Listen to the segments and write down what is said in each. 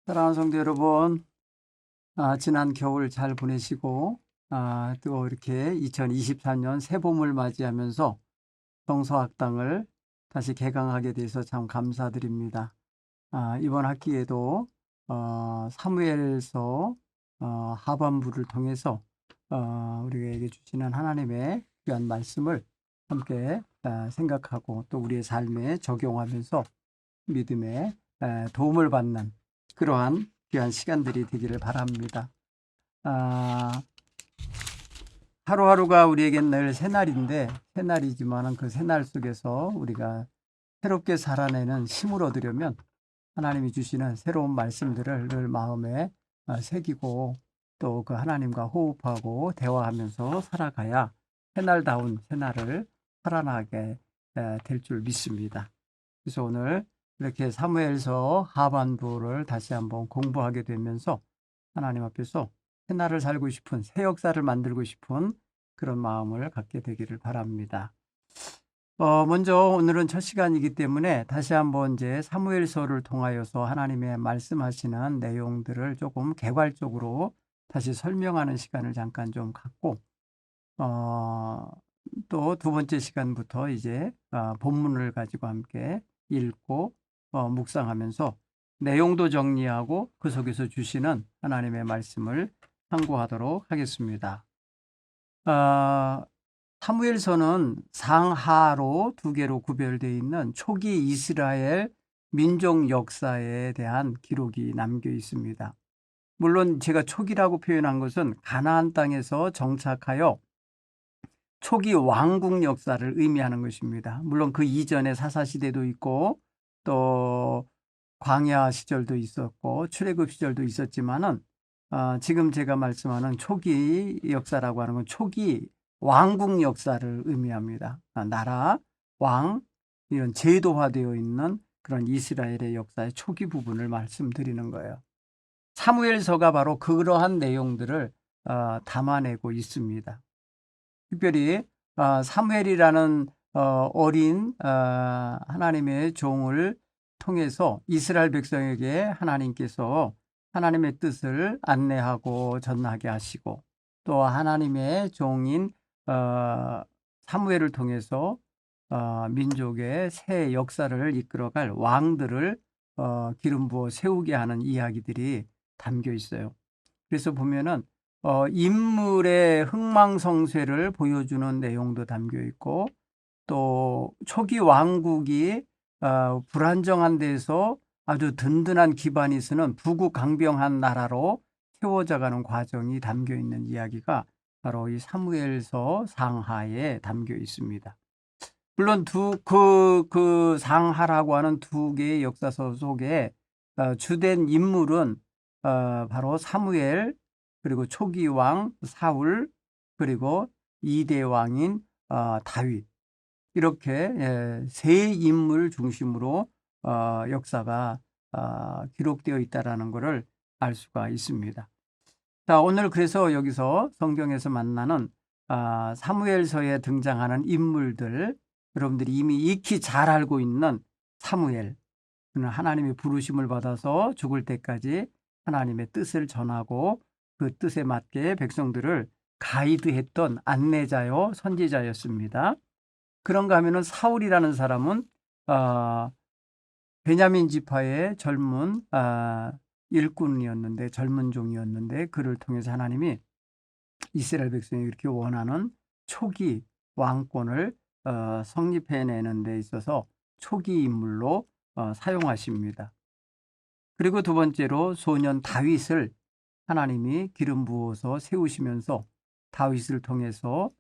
사랑하는 성도 여러분, 지난 겨울 잘 보내시고, 또 이렇게 2023년 새 봄을 맞이하면서 성서학당을 다시 개강하게 돼서 참 감사드립니다. 이번 학기에도 사무엘서 하반부를 통해서 우리에게 주시는 하나님의 귀한 말씀을 함께 생각하고 또 우리의 삶에 적용하면서 믿음에 도움을 받는 그러한 귀한 시간들이 되기를 바랍니다. 아, 하루하루가 우리에겐 늘 새날인데 새날이지만은 그 새날 속에서 우리가 새롭게 살아내는 힘을 얻으려면 하나님이 주시는 새로운 말씀들을 늘 마음에 새기고 또 그 하나님과 호흡하고 대화하면서 살아가야 새날다운 새날을 살아나게 될 줄 믿습니다. 그래서 오늘 이렇게 사무엘서 하반부를 다시 한번 공부하게 되면서 하나님 앞에서 새날을 살고 싶은 새 역사를 만들고 싶은 그런 마음을 갖게 되기를 바랍니다. 먼저 오늘은 첫 시간이기 때문에 다시 한번 이제 사무엘서를 통하여서 하나님의 말씀하시는 내용들을 조금 개괄적으로 다시 설명하는 시간을 잠깐 좀 갖고 또 두 번째 시간부터 이제 본문을 가지고 함께 읽고 묵상하면서 내용도 정리하고 그 속에서 주시는 하나님의 말씀을 참고하도록 하겠습니다. 사무엘서는 상하로 두 개로 구별되어 있는 초기 이스라엘 민족 역사에 대한 기록이 남겨 있습니다. 물론 제가 초기라고 표현한 것은 가나안 땅에서 정착하여 초기 왕국 역사를 의미하는 것입니다. 물론 그 이전에 사사시대도 있고 또 광야 시절도 있었고 출애굽 시절도 있었지만은 지금 제가 말씀하는 초기 역사라고 하는 건 초기 왕국 역사를 의미합니다. 나라, 왕 이런 제도화되어 있는 그런 이스라엘의 역사의 초기 부분을 말씀드리는 거예요. 사무엘서가 바로 그러한 내용들을 담아내고 있습니다. 특별히 사무엘이라는 어린 하나님의 종을 통해서 이스라엘 백성에게 하나님께서 하나님의 뜻을 안내하고 전하게 하시고 또 하나님의 종인 사무엘을 통해서 민족의 새 역사를 이끌어갈 왕들을 기름 부어 세우게 하는 이야기들이 담겨 있어요. 그래서 보면은 인물의 흥망성쇠를 보여주는 내용도 담겨 있고 또 초기 왕국이 불안정한 데서 아주 든든한 기반이 서는 부국강병한 나라로 세워져가는 과정이 담겨 있는 이야기가 바로 이 사무엘서 상하에 담겨 있습니다. 물론 그 상하라고 하는 두 개의 역사서 속에 주된 인물은 바로 사무엘 그리고 초기 왕 사울 그리고 2대 왕인 다윗 이렇게 세 인물 중심으로 역사가 기록되어 있다는 것을 알 수가 있습니다. 자, 오늘 그래서 여기서 성경에서 만나는 사무엘서에 등장하는 인물들 여러분들이 이미 익히 잘 알고 있는 사무엘 그는 하나님의 부르심을 받아서 죽을 때까지 하나님의 뜻을 전하고 그 뜻에 맞게 백성들을 가이드했던 안내자요 선지자였습니다. 그런가 하면은 사울이라는 사람은 베냐민 지파의 젊은 일꾼이었는데 젊은 종이었는데 그를 통해서 하나님이 이스라엘 백성이 이렇게 원하는 초기 왕권을 성립해내는 데 있어서 초기 인물로 사용하십니다. 그리고 두 번째로 소년 다윗을 하나님이 기름 부어서 세우시면서 다윗을 통해서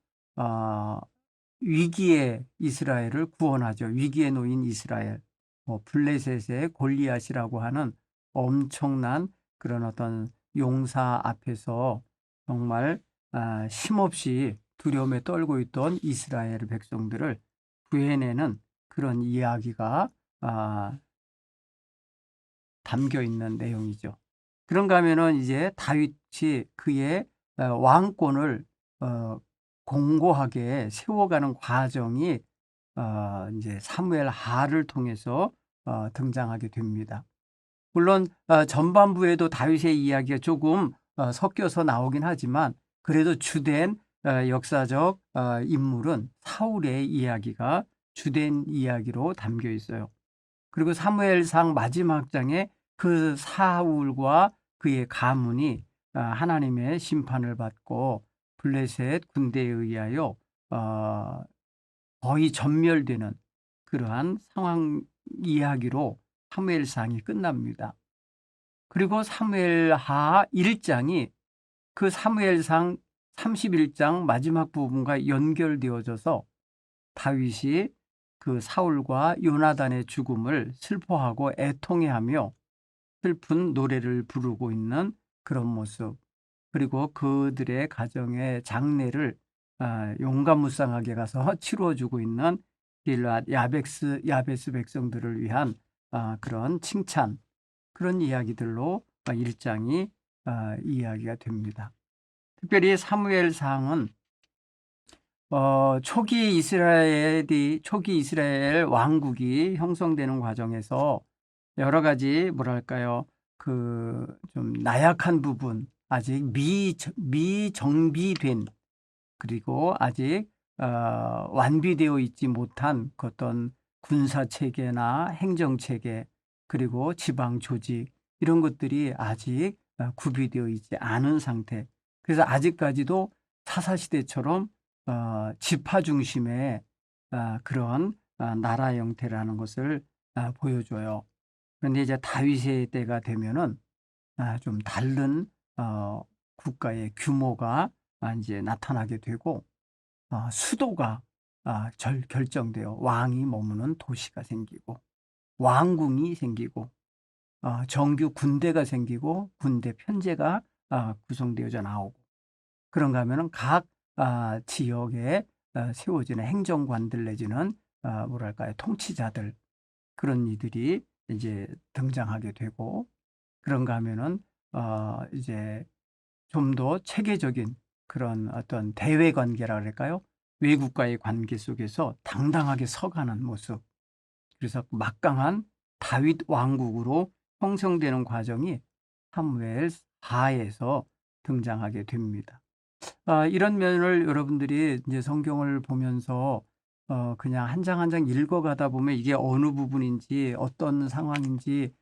위기의 이스라엘을 구원하죠. 위기에 놓인 이스라엘, 블레셋의 골리앗이라고 하는 엄청난 그런 어떤 용사 앞에서 정말 힘없이 두려움에 떨고 있던 이스라엘 백성들을 구해내는 그런 이야기가 담겨 있는 내용이죠. 그런가 하면은 이제 다윗이 그의 왕권을 공고하게 세워가는 과정이 이제 사무엘 하를 통해서 등장하게 됩니다. 물론 전반부에도 다윗의 이야기가 조금 섞여서 나오긴 하지만 그래도 주된 역사적 인물은 사울의 이야기가 주된 이야기로 담겨 있어요. 그리고 사무엘상 마지막 장에 그 사울과 그의 가문이 하나님의 심판을 받고 블레셋 군대에 의하여 거의 전멸되는 그러한 상황 이야기로 사무엘상이 끝납니다. 그리고 사무엘하 1장이 그 사무엘상 31장 마지막 부분과 연결되어져서 다윗이 그 사울과 요나단의 죽음을 슬퍼하고 애통해하며 슬픈 노래를 부르고 있는 그런 모습, 그리고 그들의 가정의 장례를 용감무쌍하게 가서 치루어주고 있는 길앗 야베스 백성들을 위한 그런 칭찬, 그런 이야기들로 1장이 이야기가 됩니다. 특별히 사무엘상은 초기 이스라엘 왕국이 형성되는 과정에서 여러 가지 뭐랄까요, 그 좀 나약한 부분, 아직 미정비된, 그리고 아직 완비되어 있지 못한 어떤 군사 체계나 행정 체계, 그리고 지방 조직, 이런 것들이 아직 구비되어 있지 않은 상태. 그래서 아직까지도 사사시대처럼 지파 중심의 그런 나라 형태라는 것을 보여줘요. 그런데 이제 다윗의 때가 되면은 좀 다른 국가의 규모가 이제 나타나게 되고 수도가 결정돼요. 왕이 머무는 도시가 생기고 왕궁이 생기고 정규 군대가 생기고 군대 편제가 구성되어져 나오고, 그런가 하면은 각 지역에 세워지는 행정관들 내지는 뭐랄까요, 통치자들, 그런 이들이 이제 등장하게 되고, 그런가 하면은 이제 좀 더 체계적인 그런 어떤 대외 관계라 그럴까요? 외국과의 관계 속에서 당당하게 서가는 모습. 그래서 막강한 다윗 왕국으로 형성되는 과정이 사무엘 하에서 등장하게 됩니다. 이런 면을 여러분들이 이제 성경을 보면서 그냥 한 장 한 장 읽어가다 보면 이게 어느 부분인지 어떤 상황인지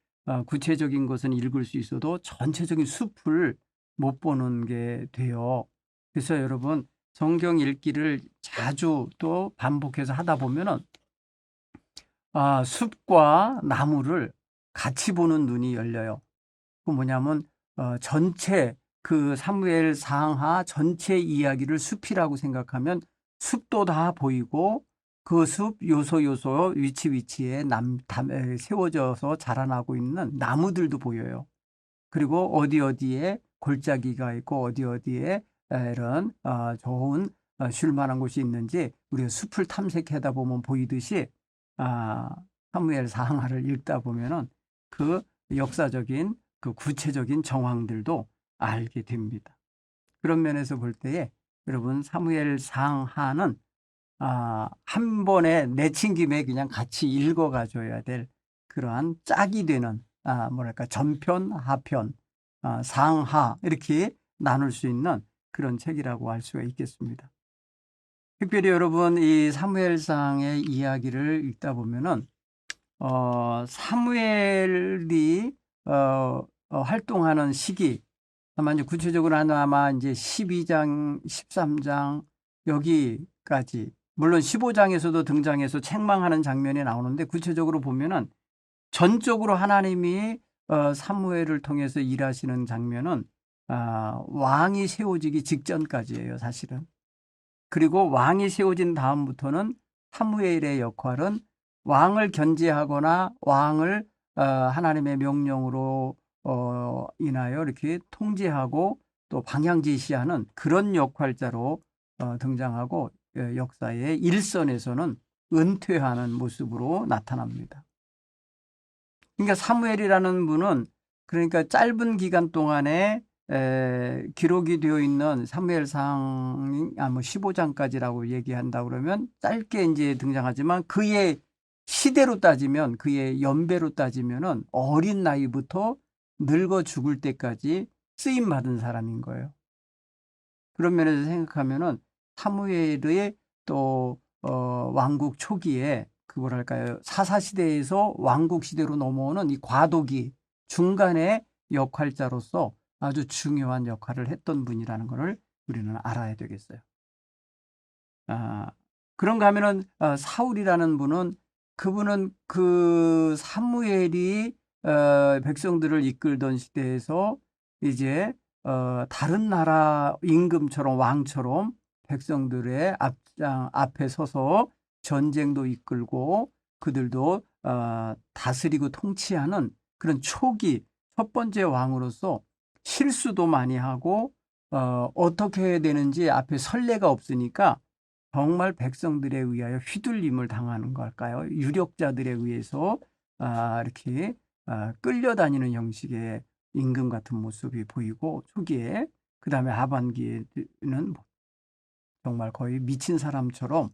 구체적인 것은 읽을 수 있어도 전체적인 숲을 못 보는 게 돼요. 그래서 여러분, 성경 읽기를 자주 또 반복해서 하다 보면은 숲과 나무를 같이 보는 눈이 열려요. 그 뭐냐면 전체 그 사무엘 상하 전체 이야기를 숲이라고 생각하면 숲도 다 보이고 그 숲 요소 위치에 세워져서 자라나고 있는 나무들도 보여요. 그리고 어디에 골짜기가 있고 어디에 이런 좋은 쉴 만한 곳이 있는지 우리가 숲을 탐색하다 보면 보이듯이 사무엘 상하를 읽다 보면은 그 역사적인 그 구체적인 정황들도 알게 됩니다. 그런 면에서 볼 때에 여러분, 사무엘 상하는 한 번에 내친 김에 그냥 같이 읽어가줘야 될 그러한 짝이 되는 뭐랄까, 전편, 하편, 상하, 이렇게 나눌 수 있는 그런 책이라고 할 수가 있겠습니다. 특별히 여러분, 이 사무엘상의 이야기를 읽다 보면은 사무엘이 활동하는 시기, 아마 이제 구체적으로 아마 이제 12장, 13장 여기까지, 물론 15장에서도 등장해서 책망하는 장면이 나오는데 구체적으로 보면은 전적으로 하나님이 사무엘을 통해서 일하시는 장면은 왕이 세워지기 직전까지예요, 사실은. 그리고 왕이 세워진 다음부터는 사무엘의 역할은 왕을 견제하거나 왕을 하나님의 명령으로 인하여 이렇게 통제하고 또 방향 지시하는 그런 역할자로 등장하고 역사의 일선에서는 은퇴하는 모습으로 나타납니다. 그러니까 사무엘이라는 분은, 그러니까 짧은 기간 동안에 기록이 되어 있는 사무엘상 15장까지라고 얘기한다 그러면 짧게 이제 등장하지만 그의 시대로 따지면 그의 연배로 따지면은 어린 나이부터 늙어 죽을 때까지 쓰임 받은 사람인 거예요. 그런 면에서 생각하면은 사무엘의 또 왕국 초기에 그 뭐랄까요 사사시대에서 왕국시대로 넘어오는 이 과도기 중간의 역할자로서 아주 중요한 역할을 했던 분이라는 것을 우리는 알아야 되겠어요. 그런가 하면은 사울이라는 분은 그분은 그 사무엘이 백성들을 이끌던 시대에서 이제 다른 나라 임금처럼 왕처럼 백성들의 앞에 서서 전쟁도 이끌고 그들도 다스리고 통치하는 그런 초기 첫 번째 왕으로서 실수도 많이 하고 어떻게 해야 되는지 앞에 선례가 없으니까 정말 백성들에 의하여 휘둘림을 당하는 걸까요? 유력자들에 의해서 이렇게 끌려다니는 형식의 임금 같은 모습이 보이고 초기에 그 다음에 하반기에는 정말 거의 미친 사람처럼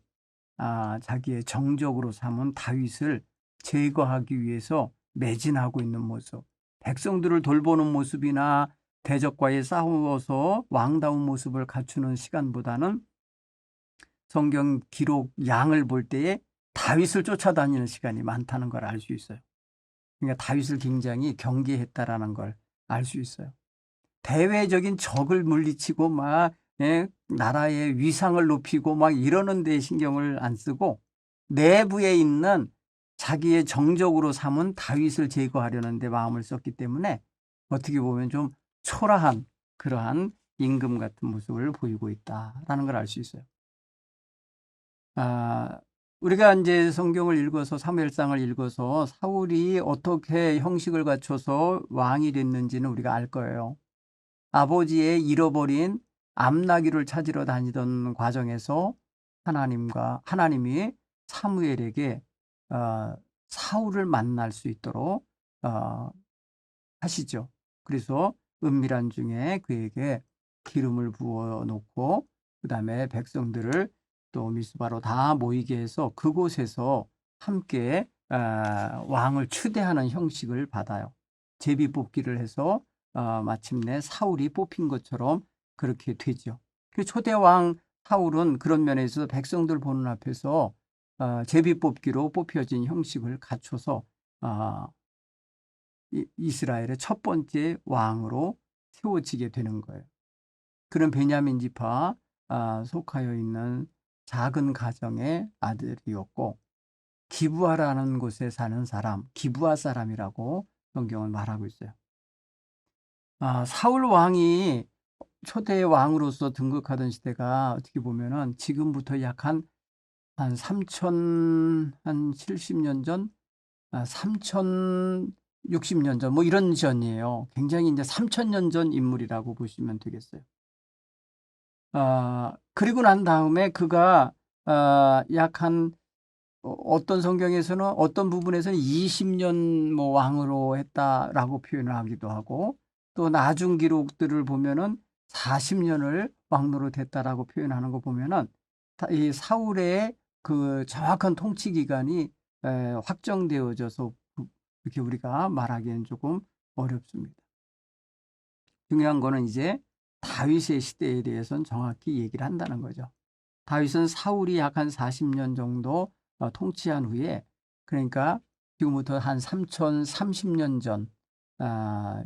자기의 정적으로 삼은 다윗을 제거하기 위해서 매진하고 있는 모습, 백성들을 돌보는 모습이나 대적과의 싸워서 왕다운 모습을 갖추는 시간보다는 성경 기록 양을 볼 때에 다윗을 쫓아다니는 시간이 많다는 걸 알 수 있어요. 그러니까 다윗을 굉장히 경계했다라는 걸 알 수 있어요. 대외적인 적을 물리치고 막 나라의 위상을 높이고 막 이러는 데 신경을 안 쓰고 내부에 있는 자기의 정적으로 삼은 다윗을 제거하려는 데 마음을 썼기 때문에 어떻게 보면 좀 초라한 그러한 임금 같은 모습을 보이고 있다라는 걸 알 수 있어요. 우리가 이제 성경을 읽어서 사무엘상을 읽어서 사울이 어떻게 형식을 갖춰서 왕이 됐는지는 우리가 알 거예요. 아버지의 잃어버린 암나귀를 찾으러 다니던 과정에서 하나님이 사무엘에게 사울을 만날 수 있도록 하시죠. 그래서 은밀한 중에 그에게 기름을 부어 놓고 그 다음에 백성들을 또 미스바로 다 모이게 해서 그곳에서 함께 왕을 추대하는 형식을 받아요. 제비 뽑기를 해서 마침내 사울이 뽑힌 것처럼 그렇게 되죠. 그 초대왕 사울은 그런 면에서 백성들 보는 앞에서 제비 뽑기로 뽑혀진 형식을 갖춰서 이스라엘의 첫 번째 왕으로 세워지게 되는 거예요. 그런 베냐민 지파 속하여 있는 작은 가정의 아들이었고 기브아라는 곳에 사는 사람, 기브아 사람이라고 성경은 말하고 있어요. 사울 왕이 초대 왕으로서 등극하던 시대가 어떻게 보면은 지금부터 약 한 70년 전, 3060년 전, 뭐 이런 전이에요. 굉장히 이제 3000년 전 인물이라고 보시면 되겠어요. 그리고 난 다음에 그가 약 한 어떤 성경에서는 어떤 부분에서는 20년 뭐 왕으로 했다라고 표현을 하기도 하고 또 나중 기록들을 보면은 40년을 왕으로 됐다라고 표현하는 거 보면은 이 사울의 그 정확한 통치 기간이 확정되어져서 이렇게 우리가 말하기엔 조금 어렵습니다. 중요한 거는 이제 다윗의 시대에 대해서는 정확히 얘기를 한다는 거죠. 다윗은 사울이 약 한 40년 정도 통치한 후에 그러니까 지금부터 한 3030년 전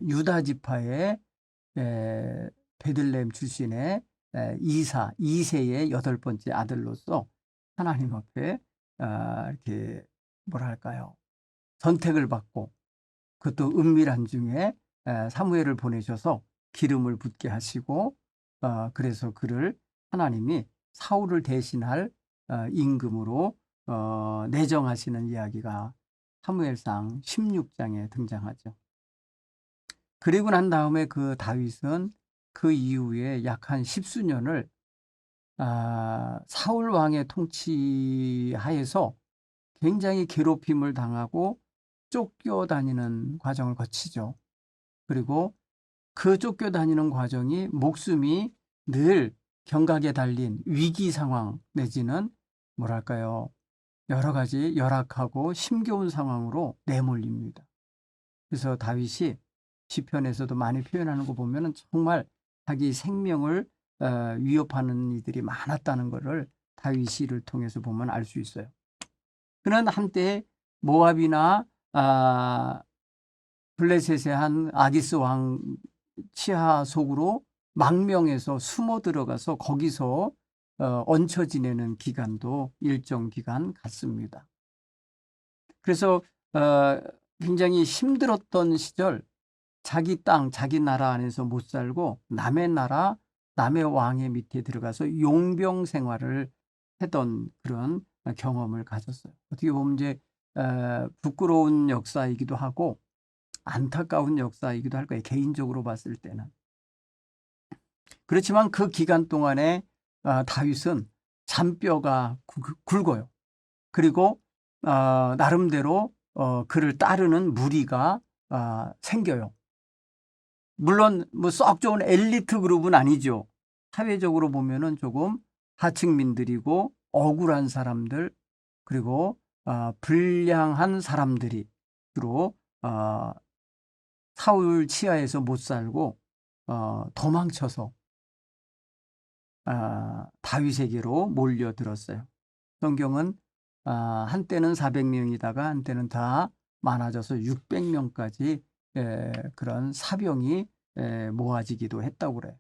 유다 지파의 베들레헴 출신의 이세의 8번째 아들로서 하나님 앞에 이렇게 뭐랄까요 선택을 받고 그것도 은밀한 중에 사무엘을 보내셔서 기름을 붓게 하시고 그래서 그를 하나님이 사울을 대신할 임금으로 내정하시는 이야기가 사무엘상 16장에 등장하죠. 그리고 난 다음에 그 다윗은 그 이후에 약 한 10수년을 사울 왕의 통치하에서 굉장히 괴롭힘을 당하고 쫓겨다니는 과정을 거치죠. 그리고 그 쫓겨다니는 과정이 목숨이 늘 경각에 달린 위기 상황 내지는 뭐랄까요 여러 가지 열악하고 힘겨운 상황으로 내몰립니다. 그래서 다윗이 시편에서도 많이 표현하는 거 보면은 정말 자기 생명을 위협하는 이들이 많았다는 것을 다윗 시를 통해서 보면 알 수 있어요. 그는 한때 모압이나 블레셋의 한 아기스 왕 치하 속으로 망명해서 숨어 들어가서 거기서 얹혀 지내는 기간도 일정 기간 갔습니다. 그래서 굉장히 힘들었던 시절 자기 땅, 자기 나라 안에서 못 살고 남의 나라, 남의 왕의 밑에 들어가서 용병 생활을 하던 그런 경험을 가졌어요. 어떻게 보면 이제 부끄러운 역사이기도 하고 안타까운 역사이기도 할 거예요. 개인적으로 봤을 때는. 그렇지만 그 기간 동안에 다윗은 잔뼈가 굵어요. 그리고 나름대로 그를 따르는 무리가 생겨요. 물론 뭐 썩 좋은 엘리트 그룹은 아니죠. 사회적으로 보면은 조금 하층민들이고 억울한 사람들 그리고 불량한 사람들이 주로 사울 치하에서 못 살고 도망쳐서 다윗에게로 몰려들었어요. 성경은 한때는 400명이다가 한때는 다 많아져서 600명까지 그런 사병이 모아지기도 했다고 그래요.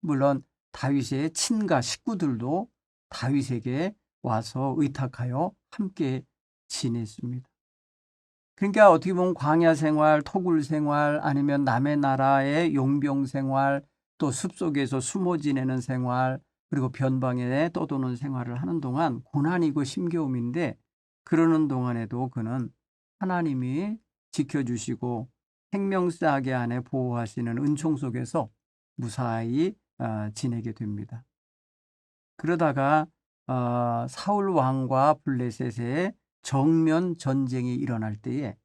물론 다윗의 친가 식구들도 다윗에게 와서 의탁하여 함께 지냈습니다. 그러니까 어떻게 보면 광야 생활, 토굴 생활 아니면 남의 나라의 용병 생활 또 숲속에서 숨어 지내는 생활 그리고 변방에 떠도는 생활을 하는 동안 고난이고 힘겨움인데 그러는 동안에도 그는 하나님이 지켜주시고 생명싸개 안에 보호하시는 은총 속에서 무사히 지내게 됩니다. 그러다가 사울 왕과 블레셋의 정면 전쟁이 일어날 때에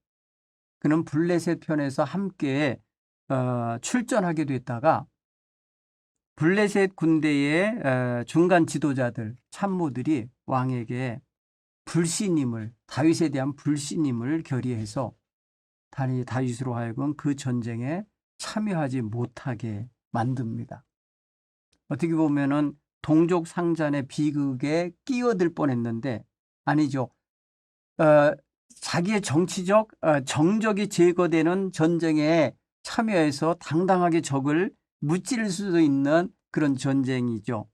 그는 블레셋 편에서 함께 출전하게 됐다가 블레셋 군대의 중간 지도자들 참모들이 왕에게 다윗에 대한 불신임을 결의해서 다윗으로 하여금 그 전쟁에 참여하지 못하게 만듭니다. 어떻게 보면은 동족 상잔의 비극에 끼어들 뻔했는데 아니죠. 자기의 정치적 정적이 제거되는 전쟁에 참여해서 당당하게 적을 무찌를 수도 있는 그런 전쟁이죠.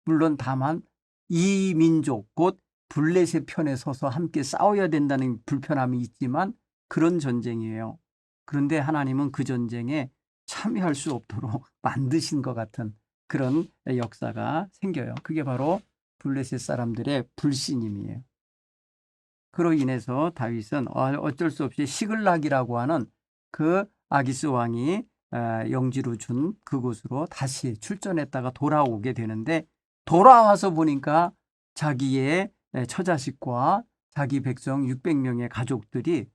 물론 다만 이 민족 곧 블레셋 편에 서서 함께 싸워야 된다는 불편함이 있지만 그런 전쟁이에요. 그런데 하나님은 그 전쟁에 참여할 수 없도록 만드신 것 같은 그런 역사가 생겨요. 그게 바로 블레셋 사람들의 불신임이에요. 그로 인해서 다윗은 어쩔 수 없이 시글락이라고 하는 그 아기스 왕이 영지로 준 그곳으로 다시 출전했다가 돌아오게 되는데 돌아와서 보니까 자기의 처자식과 자기 백성 600명의 가족들이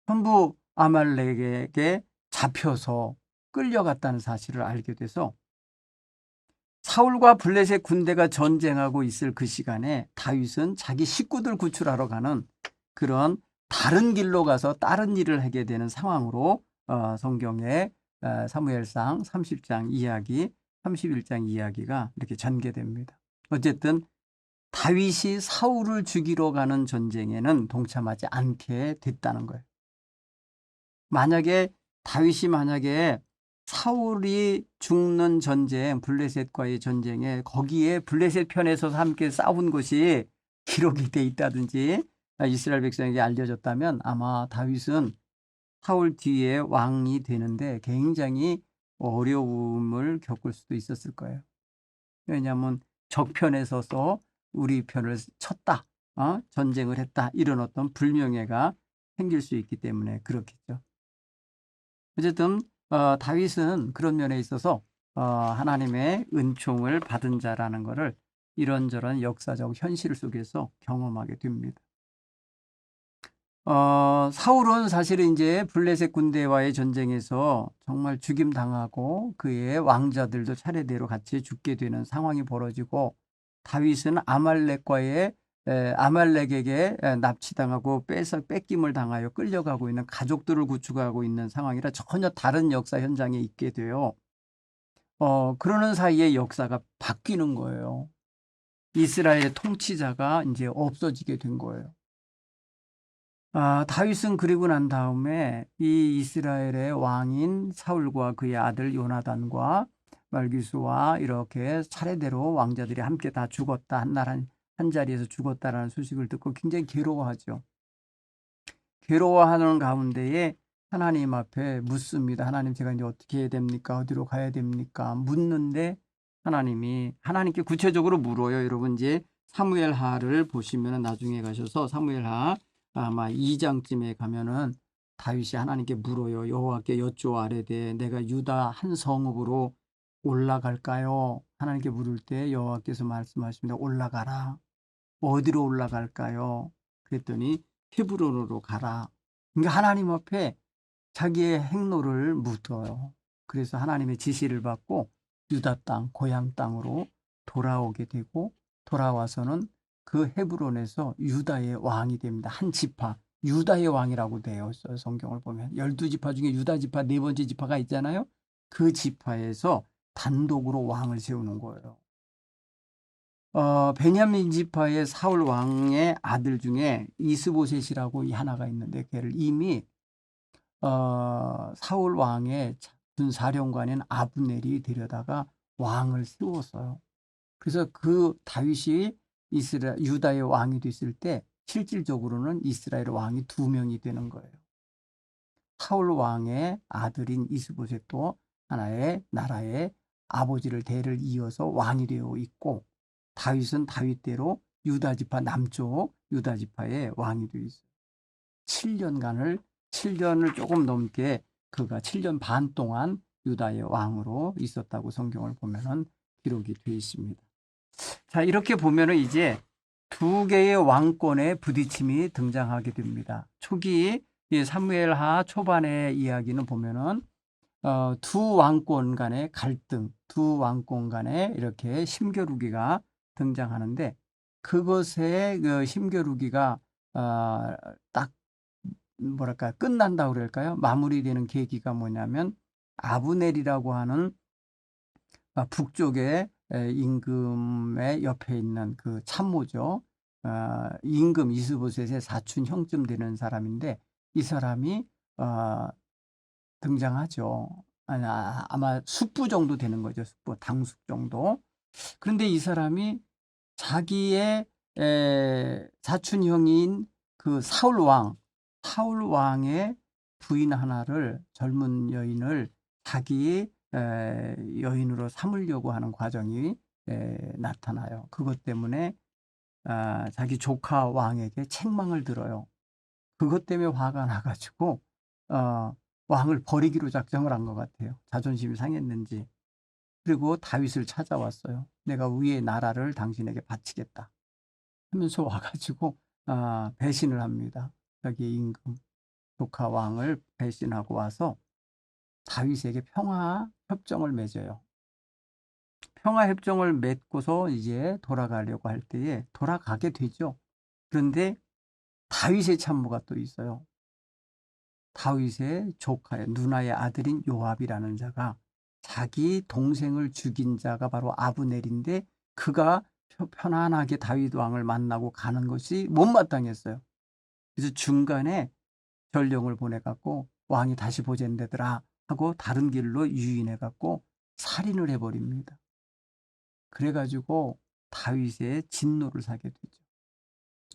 전부 아말렉에게 잡혀서 끌려갔다는 사실을 알게 돼서 사울과 블레셋 군대가 전쟁하고 있을 그 시간에 다윗은 자기 식구들 구출하러 가는 그런 다른 길로 가서 다른 일을 하게 되는 상황으로 성경의 사무엘상 30장 이야기, 31장 이야기가 이렇게 전개됩니다. 어쨌든 다윗이 사울을 죽이러 가는 전쟁에는 동참하지 않게 됐다는 거예요. 다윗이 사울이 죽는 전쟁, 블레셋과의 전쟁에 거기에 블레셋 편에서 함께 싸운 것이 기록이 돼 있다든지 이스라엘 백성에게 알려졌다면 아마 다윗은 사울 뒤에 왕이 되는데 굉장히 어려움을 겪을 수도 있었을 거예요. 왜냐하면 적편에 서서 우리 편을 쳤다, 전쟁을 했다 이런 어떤 불명예가 생길 수 있기 때문에 그렇겠죠. 어쨌든 다윗은 그런 면에 있어서 하나님의 은총을 받은 자라는 것을 이런저런 역사적 현실 속에서 경험하게 됩니다. 사울은 사실은 이제 블레셋 군대와의 전쟁에서 정말 죽임당하고 그의 왕자들도 차례대로 같이 죽게 되는 상황이 벌어지고 다윗은 아말렉과의 아말렉에게 납치당하고 뺏김을 당하여 끌려가고 있는 가족들을 구축하고 있는 상황이라 전혀 다른 역사 현장에 있게 돼요. 그러는 사이에 역사가 바뀌는 거예요. 이스라엘의 통치자가 이제 없어지게 된 거예요. 다윗은 그리고 난 다음에 이 이스라엘의 왕인 사울과 그의 아들 요나단과 말기수와 이렇게 차례대로 왕자들이 함께 다 죽었다. 한 자리에서 죽었다라는 소식을 듣고 굉장히 괴로워하죠. 괴로워하는 가운데에 하나님 앞에 묻습니다. 하나님, 제가 이제 어떻게 해야 됩니까? 어디로 가야 됩니까? 묻는데 하나님께 구체적으로 물어요. 여러분 이제 사무엘하를 보시면 나중에 가셔서 사무엘하 아마 2장쯤에 가면은 다윗이 하나님께 물어요. 여호와께 여쭈어 아뢰되 내가 유다 한 성읍으로 올라갈까요? 하나님께 물을 때 여호와께서 말씀하십니다. 올라가라. 어디로 올라갈까요? 그랬더니 헤브론으로 가라. 그러니까 하나님 앞에 자기의 행로를 묻어요. 그래서 하나님의 지시를 받고 유다 땅, 고향 땅으로 돌아오게 되고 돌아와서는 그 헤브론에서 유다의 왕이 됩니다. 한 지파, 유다의 왕이라고 돼요. 성경을 보면 12지파 중에 유다 지파 네 번째 지파가 있잖아요. 그 지파에서 단독으로 왕을 세우는 거예요. 베냐민 지파의 사울 왕의 아들 중에 이스보셋이라고 하나가 있는데 걔를 이미 사울 왕의 군사령관인 아브넬이 데려다가 왕을 세웠어요. 그래서 그 다윗이 유다의 왕이 됐을 때 실질적으로는 이스라엘 왕이 2명이 되는 거예요. 사울 왕의 아들인 이스보셋도 하나의 나라의 아버지를 대를 이어서 왕이 되어 있고, 다윗은 다윗대로 유다 지파 남쪽 유다 지파의 왕이 되어 있어요. 7년을 조금 넘게 그가 7년 반 동안 유다의 왕으로 있었다고 성경을 보면은 기록이 되어 있습니다. 자, 이렇게 보면은 이제 두 개의 왕권의 부딪힘이 등장하게 됩니다. 초기 사무엘하 초반의 이야기는 보면은 두 왕권 간의 갈등, 두 왕권 간의 이렇게 힘겨루기가 등장하는데, 그것의 그 힘겨루기가 딱 뭐랄까 끝난다고 그럴까요? 마무리되는 계기가 뭐냐면 아브넬이라고 하는 북쪽의 임금의 옆에 있는 그 참모죠. 임금 이스보셋의 사촌 형쯤 되는 사람인데, 이 사람이 등장하죠. 아마 숙부 정도 되는 거죠. 숙부, 당숙 정도. 그런데 이 사람이 자기의 사촌 형인 그 사울 왕의 부인 하나를, 젊은 여인을 자기의 여인으로 삼으려고 하는 과정이 나타나요. 그것 때문에 자기 조카 왕에게 책망을 들어요. 그것 때문에 화가 나가지고 왕을 버리기로 작정을 한 것 같아요. 자존심이 상했는지. 그리고 다윗을 찾아왔어요. 내가 위의 나라를 당신에게 바치겠다 하면서 와가지고 배신을 합니다. 자기의 임금 조카 왕을 배신하고 와서 다윗에게 평화 협정을 맺어요. 평화 협정을 맺고서 이제 돌아가려고 할 때에 돌아가게 되죠. 그런데 다윗의 참모가 또 있어요. 다윗의 조카의 누나의 아들인 요압이라는 자가, 자기 동생을 죽인 자가 바로 아브넬인데, 그가 편안하게 다윗 왕을 만나고 가는 것이 못마땅했어요. 그래서 중간에 전령을 보내갖고 왕이 다시 보존되더라 하고 다른 길로 유인해갖고 살인을 해버립니다. 그래가지고 다윗의 진노를 사게 되죠.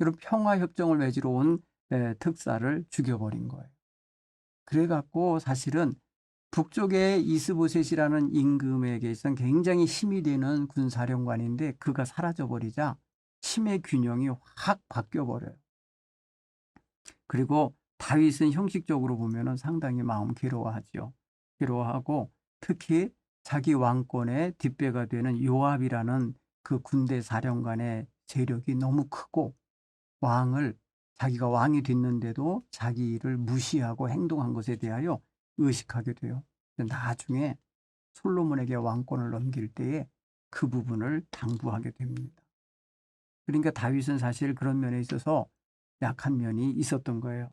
여러분, 평화협정을 맺으러 온 특사를 죽여버린 거예요. 그래갖고 사실은 북쪽의 이스보셋이라는 임금에게선 굉장히 힘이 되는 군사령관인데, 그가 사라져버리자 힘의 균형이 확 바뀌어버려요. 그리고 다윗은 형식적으로 보면은 상당히 마음 괴로워하죠. 괴로워하고 특히 자기 왕권의 뒷배가 되는 요압이라는 그 군대 사령관의 세력이 너무 크고, 자기가 왕이 됐는데도 자기를 무시하고 행동한 것에 대하여 의식하게 돼요. 나중에 솔로몬에게 왕권을 넘길 때에 그 부분을 당부하게 됩니다. 그러니까 다윗은 사실 그런 면에 있어서 약한 면이 있었던 거예요.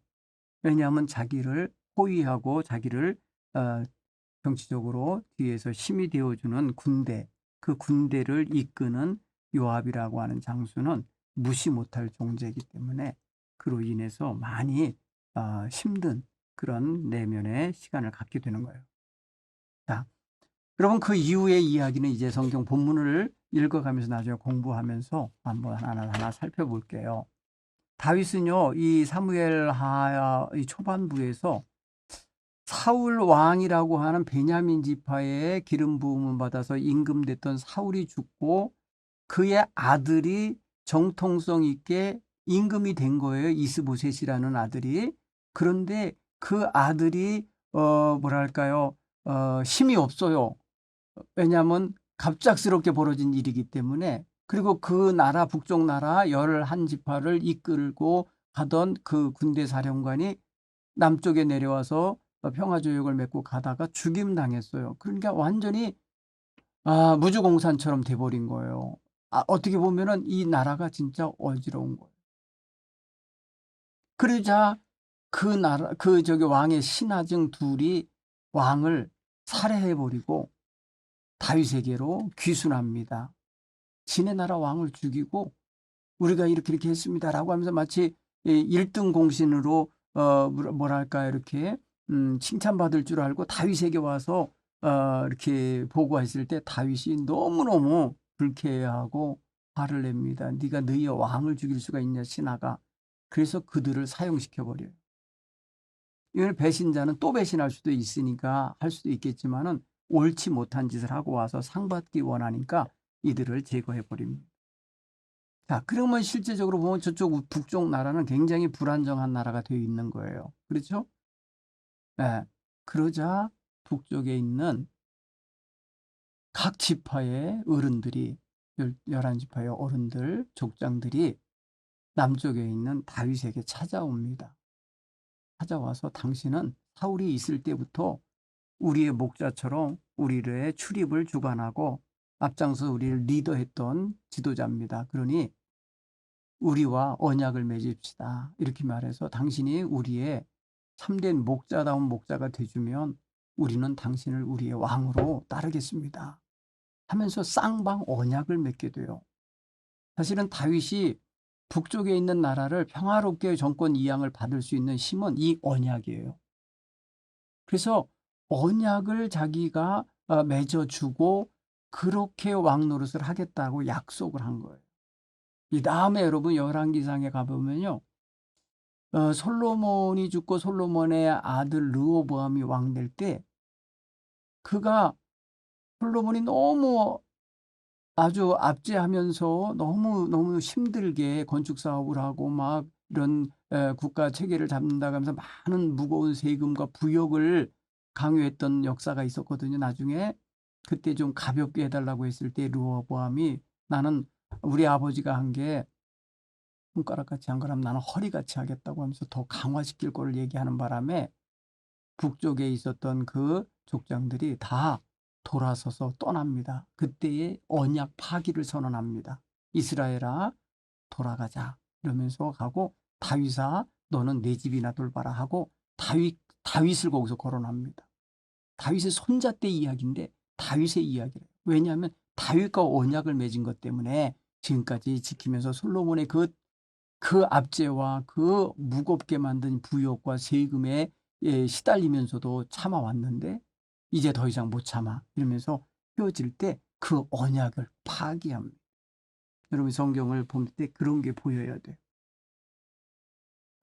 왜냐하면 자기를 호위하고 자기를 어, 정치적으로 뒤에서 힘이 되어주는 군대, 그 군대를 이끄는 요압이라고 하는 장수는 무시 못할 존재이기 때문에 그로 인해서 많이 힘든 그런 내면의 시간을 갖게 되는 거예요. 자, 여러분 그 이후의 이야기는 이제 성경 본문을 읽어가면서 나중에 공부하면서 한번 하나하나 살펴볼게요. 다윗은요, 이 사무엘하 이 초반부에서 사울 왕이라고 하는 베냐민 지파의 기름 부음을 받아서 임금됐던 사울이 죽고 그의 아들이 정통성 있게 임금이 된 거예요. 이스보셋이라는 아들이. 그런데 그 아들이 뭐랄까요? 힘이 없어요. 왜냐하면 갑작스럽게 벌어진 일이기 때문에. 그리고 그 나라 북쪽 나라 11지파를 이끌고 가던 그 군대 사령관이 남쪽에 내려와서 평화조약을 맺고 가다가 죽임당했어요. 그러니까 완전히 무주공산처럼 돼버린 거예요. 어떻게 보면은 이 나라가 진짜 어지러운 거예요. 그러자 그 나라 저기 왕의 신하증 둘이 왕을 살해해버리고 다윗에게로 귀순합니다. 지네 나라 왕을 죽이고 우리가 이렇게 했습니다라고 하면서 마치 1등 공신으로 뭐랄까 이렇게 칭찬받을 줄 알고 다윗에게 와서 이렇게 보고했을 때 다윗이 너무너무 불쾌해하고 화를 냅니다. 네가 너희 왕을 죽일 수가 있냐 신하가. 그래서 그들을 사형시켜버려요. 이걸 배신자는 또 배신할 수도 있으니까 할 수도 있겠지만은 옳지 못한 짓을 하고 와서 상받기 원하니까 이들을 제거해버립니다. 자, 그러면 실제적으로 보면 저쪽 북쪽 나라는 굉장히 불안정한 나라가 되어 있는 거예요. 그렇죠? 네. 그러자 북쪽에 있는 각 지파의 어른들이 11지파의 어른들, 족장들이 남쪽에 있는 다윗에게 찾아옵니다. 찾아와서 당신은 사울이 있을 때부터 우리의 목자처럼 우리의 출입을 주관하고 앞장서 우리를 리더했던 지도자입니다. 그러니 우리와 언약을 맺읍시다. 이렇게 말해서 당신이 우리의 참된 목자다운 목자가 되주면 우리는 당신을 우리의 왕으로 따르겠습니다. 하면서 쌍방 언약을 맺게 돼요. 사실은 다윗이 북쪽에 있는 나라를 평화롭게 정권 이양을 받을 수 있는 힘은 이 언약이에요. 그래서 언약을 자기가 맺어주고 그렇게 왕 노릇을 하겠다고 약속을 한 거예요. 이 다음에 여러분 열왕기상에 가보면요. 솔로몬이 죽고 솔로몬의 아들 르호보암이 왕 될 때 그가 솔로몬이 너무 아주 압제하면서 너무 힘들게 건축 사업을 하고 막 이런 국가 체계를 잡는다고 하면서 많은 무거운 세금과 부역을 강요했던 역사가 있었거든요. 나중에 그때 좀 가볍게 해달라고 했을 때 르호보암이 나는 우리 아버지가 한 게 손가락같이 한 거라면 나는 허리같이 하겠다고 하면서 더 강화시킬 거를 얘기하는 바람에 북쪽에 있었던 그 족장들이 다 돌아서서 떠납니다. 그때의 언약 파기를 선언합니다. 이스라엘아 돌아가자 이러면서 가고 다윗아 너는 내 집이나 돌봐라 하고 다윗을 거기서 거론합니다. 다윗의 손자 때 이야기인데 다윗의 이야기래요. 왜냐하면 다윗과 언약을 맺은 것 때문에 지금까지 지키면서 솔로몬의 그 압제와 그 무겁게 만든 부역과 세금에 시달리면서도 참아왔는데 이제 더 이상 못 참아 이러면서 헤어질 때 그 언약을 파기합니다. 여러분 성경을 볼 때 그런 게 보여야 돼요.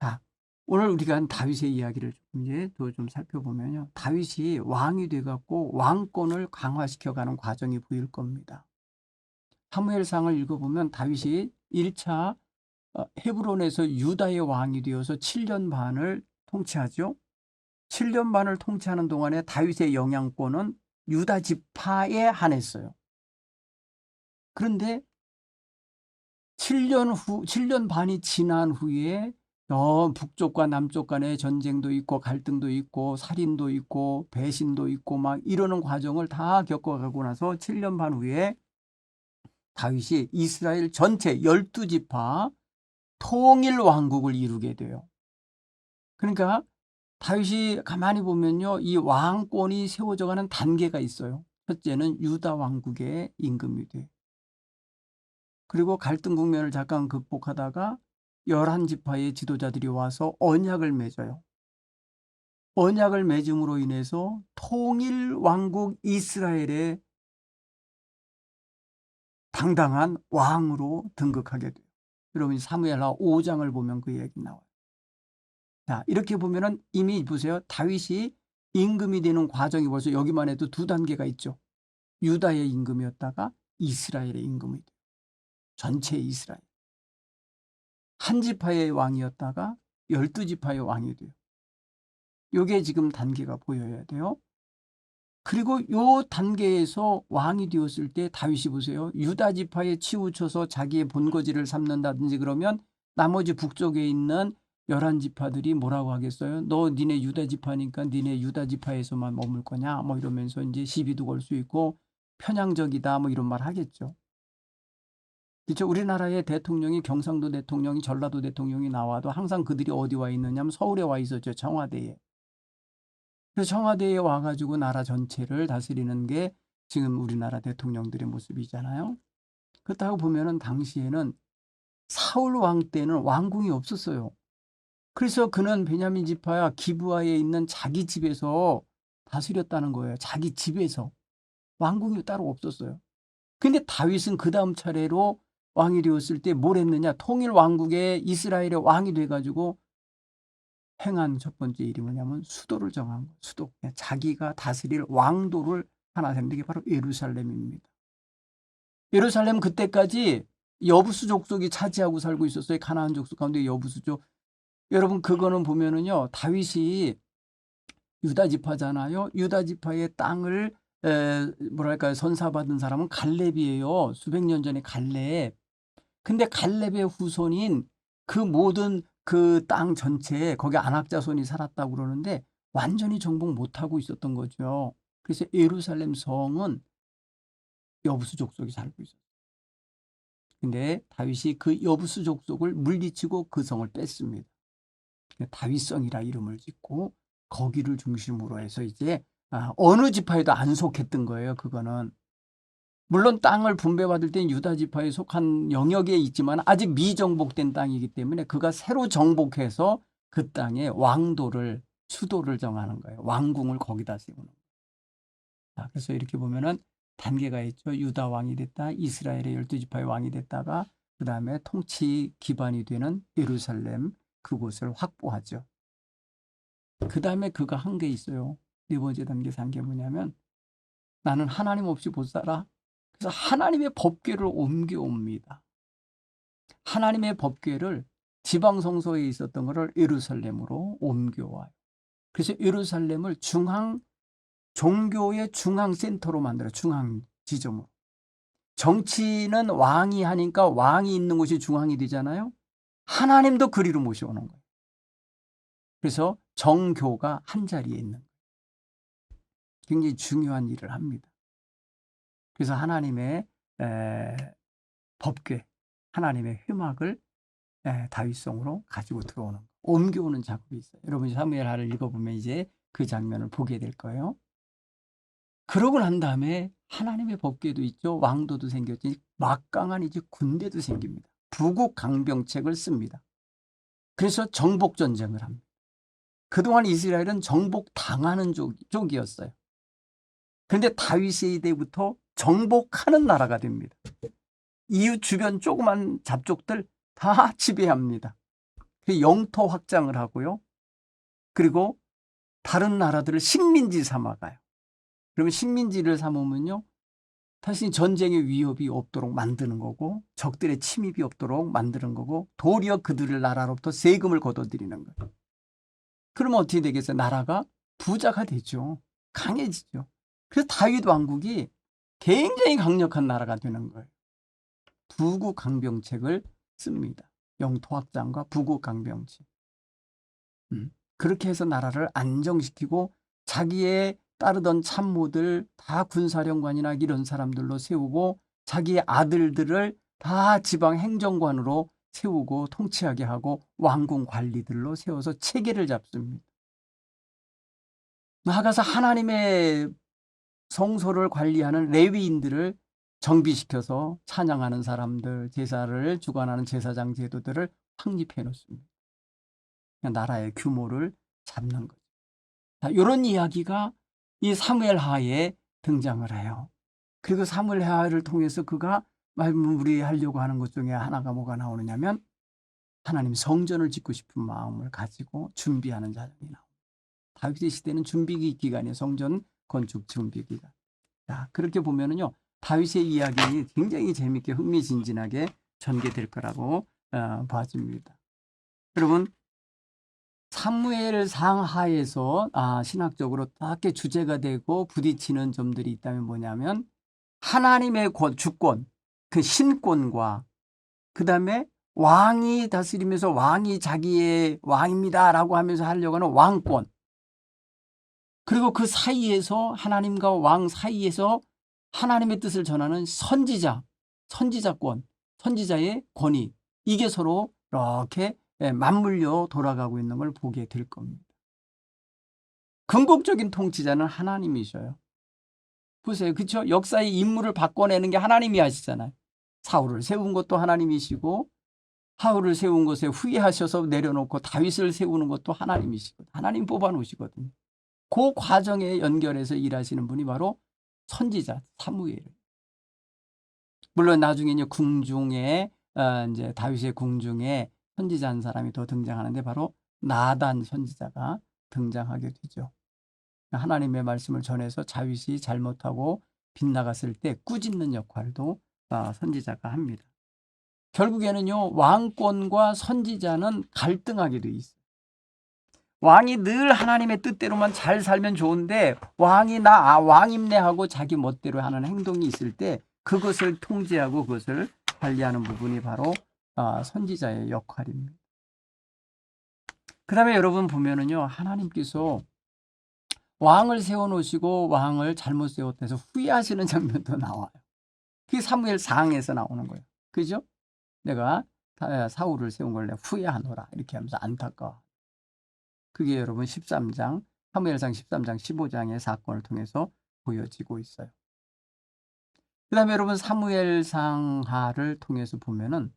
자, 오늘 우리가 한 다윗의 이야기를 이제 또 좀 살펴보면요. 다윗이 왕이 돼갖고 왕권을 강화시켜가는 과정이 보일 겁니다. 사무엘상을 읽어보면 다윗이 1차 헤브론에서 유다의 왕이 되어서 7년 반을 통치하죠. 7년 반을 통치하는 동안에 다윗의 영향권은 유다 지파에 한했어요. 그런데 7년 반이 지난 후에 북쪽과 남쪽 간의 전쟁도 있고 갈등도 있고 살인도 있고 배신도 있고 막 이러는 과정을 다 겪어가고 나서 7년 반 후에 다윗이 이스라엘 전체 12지파 통일 왕국을 이루게 돼요. 그러니까 다윗이 가만히 보면요, 이 왕권이 세워져가는 단계가 있어요. 첫째는 유다 왕국의 임금이 돼. 그리고 갈등 국면을 잠깐 극복하다가 11지파의 지도자들이 와서 언약을 맺어요. 언약을 맺음으로 인해서 통일 왕국 이스라엘의 당당한 왕으로 등극하게 돼요. 여러분 사무엘하 5장을 보면 그 얘기 나와요. 자, 이렇게 보면은 이미 보세요. 다윗이 임금이 되는 과정이 벌써 여기만 해도 두 단계가 있죠. 유다의 임금이었다가 이스라엘의 임금이 돼요. 전체 이스라엘. 한 지파의 왕이었다가 12지파의 왕이 돼요. 요게 지금 단계가 보여야 돼요. 그리고 요 단계에서 왕이 되었을 때 다윗이 보세요. 유다 지파에 치우쳐서 자기의 본거지를 삼는다든지 그러면 나머지 북쪽에 있는 11지파들이 뭐라고 하겠어요? 너 니네 유다 지파니까 니네 유다 지파에서만 머물 거냐? 뭐 이러면서 이제 시비도 걸 수 있고 편향적이다 뭐 이런 말 하겠죠. 그렇죠? 우리나라의 대통령이 경상도 대통령이 전라도 대통령이 나와도 항상 그들이 어디 와 있느냐면 서울에 와 있었죠. 청와대에. 그래서 청와대에 와가지고 나라 전체를 다스리는 게 지금 우리나라 대통령들의 모습이잖아요. 그렇다고 보면은 당시에는 사울 왕 때는 왕궁이 없었어요. 그래서 그는 베냐민 지파야 기브아에 있는 자기 집에서 다스렸다는 거예요. 자기 집에서. 왕궁이 따로 없었어요. 근데 다윗은 그 다음 차례로 왕이 되었을 때 뭘 했느냐? 통일 왕국의 이스라엘의 왕이 돼가지고 행한 첫 번째 일이 뭐냐면 수도를 정한 거예요. 수도. 자기가 다스릴 왕도를 하나 세운 게 바로 예루살렘입니다. 예루살렘 그때까지 여부수 족속이 차지하고 살고 있었어요. 가나안 족속 가운데 여부수족. 여러분 그거는 보면은요. 다윗이 유다 지파잖아요. 유다 지파의 땅을 뭐랄까요? 선사받은 사람은 갈렙이에요. 수백 년 전에 갈렙. 근데 갈렙의 후손인 그 모든 그 땅 전체에 거기 안악자손이 살았다고 그러는데 완전히 정복 못하고 있었던 거죠. 그래서 예루살렘 성은 여부수 족속이 살고 있었어요. 근데 다윗이 그 여부수 족속을 물리치고 그 성을 뺐습니다. 다윗성이라 이름을 짓고 거기를 중심으로 해서 이제 어느 지파에도 안 속했던 거예요. 그거는. 물론 땅을 분배받을 땐 유다 지파에 속한 영역에 있지만 아직 미정복된 땅이기 때문에 그가 새로 정복해서 그 땅에 왕도를 수도를 정하는 거예요. 왕궁을 거기다 세우는 거예요. 자, 그래서 이렇게 보면은 단계가 있죠. 유다 왕이 됐다. 이스라엘의 12지파의 왕이 됐다가 그 다음에 통치 기반이 되는 예루살렘 그곳을 확보하죠. 그 다음에 그가 한 게 있어요. 네 번째 단계에서 한 게 뭐냐면 나는 하나님 없이 못 살아. 그래서 하나님의 법궤를 옮겨옵니다. 하나님의 법궤를 지방성소에 있었던 것을 예루살렘으로 옮겨와요. 그래서 예루살렘을 종교의 중앙센터로 만들어요. 중앙 지점으로. 정치는 왕이 하니까 왕이 있는 곳이 중앙이 되잖아요. 하나님도 그리로 모셔오는 거예요. 그래서 정교가 한자리에 있는 거예요. 굉장히 중요한 일을 합니다. 그래서 하나님의 법궤, 하나님의 회막을 다윗성으로 가지고 들어오는, 옮겨오는 작업이 있어요. 여러분이 사무엘하를 읽어보면 이제 그 장면을 보게 될 거예요. 그러고 난 다음에 하나님의 법궤도 있죠. 왕도도 생겼지. 막강한 이제 군대도 생깁니다. 부국 강병책을 씁니다. 그래서 정복 전쟁을 합니다. 그동안 이스라엘은 정복당하는 쪽이었어요. 그런데 다윗 시대부터 정복하는 나라가 됩니다. 이웃 주변 조그만 잡족들 다 지배합니다. 영토 확장을 하고요. 그리고 다른 나라들을 식민지 삼아가요. 그러면 식민지를 삼으면요. 다시 전쟁의 위협이 없도록 만드는 거고 적들의 침입이 없도록 만드는 거고 도리어 그들을 나라로부터 세금을 걷어들이는 거예요. 그러면 어떻게 되겠어요? 나라가 부자가 되죠. 강해지죠. 그래서 다윗 왕국이 굉장히 강력한 나라가 되는 거예요. 부국 강병책을 씁니다. 영토 확장과 부국 강병책. 그렇게 해서 나라를 안정시키고 자기의 따르던 참모들 다 군사령관이나 이런 사람들로 세우고 자기 아들들을 다 지방 행정관으로 세우고 통치하게 하고 왕궁 관리들로 세워서 체계를 잡습니다. 나아가서 하나님의 성소를 관리하는 레위인들을 정비시켜서 찬양하는 사람들, 제사를 주관하는 제사장 제도들을 확립해 놓습니다. 나라의 규모를 잡는 거죠. 자, 이런 이야기가 이 사무엘 하에 등장을 해요. 그리고 사무엘 하를 통해서 그가 말무리하려고 하는 것 중에 하나가 뭐가 나오느냐면 하나님 성전을 짓고 싶은 마음을 가지고 준비하는 자들이 나옵니다. 다윗의 시대는 준비 기간이에요. 성전 건축 준비 기간. 자, 그렇게 보면은요, 다윗의 이야기 굉장히 재밌게 흥미진진하게 전개될 거라고 봐집니다. 여러분, 사무엘상 하에서 신학적으로 딱히 주제가 되고 부딪히는 점들이 있다면 뭐냐면 하나님의 주권, 그 신권과 그 다음에 왕이 다스리면서 왕이 자기의 왕입니다라고 하면서 하려고 하는 왕권, 그리고 그 사이에서 하나님과 왕 사이에서 하나님의 뜻을 전하는 선지자권, 선지자의 권위, 이게 서로 이렇게 맞물려 돌아가고 있는 걸 보게 될 겁니다. 궁극적인 통치자는 하나님이셔요. 보세요. 그렇죠? 역사의 인물을 바꿔내는 게 하나님이 하시잖아요. 사울을 세운 것도 하나님이시고 사울을 세운 것에 후회하셔서 내려놓고 다윗을 세우는 것도 하나님이시거든요. 하나님 뽑아놓으시거든요. 그 과정에 연결해서 일하시는 분이 바로 선지자 사무엘. 물론 나중에 이제 궁중에 이제 다윗의 궁중에 선지자 한 사람이 더 등장하는데 바로 나단 선지자가 등장하게 되죠. 하나님의 말씀을 전해서 다윗이 잘못하고 빗나갔을 때 꾸짖는 역할도 선지자가 합니다. 결국에는요, 왕권과 선지자는 갈등하게 돼 있어요. 왕이 늘 하나님의 뜻대로만 잘 살면 좋은데 왕이 왕임내 하고 자기 멋대로 하는 행동이 있을 때 그것을 통제하고 그것을 관리하는 부분이 바로 선지자의 역할입니다. 그 다음에 여러분 보면은요, 하나님께서 왕을 세워놓으시고 왕을 잘못 세웠다해서 후회하시는 장면도 나와요. 그게 사무엘상에서 나오는 거예요. 그죠? 내가 사울을 세운 걸 내가 후회하노라 이렇게 하면서 안타까워. 그게 여러분 13장, 사무엘상 13장, 15장의 사건을 통해서 보여지고 있어요. 그 다음에 여러분 사무엘상하를 통해서 보면은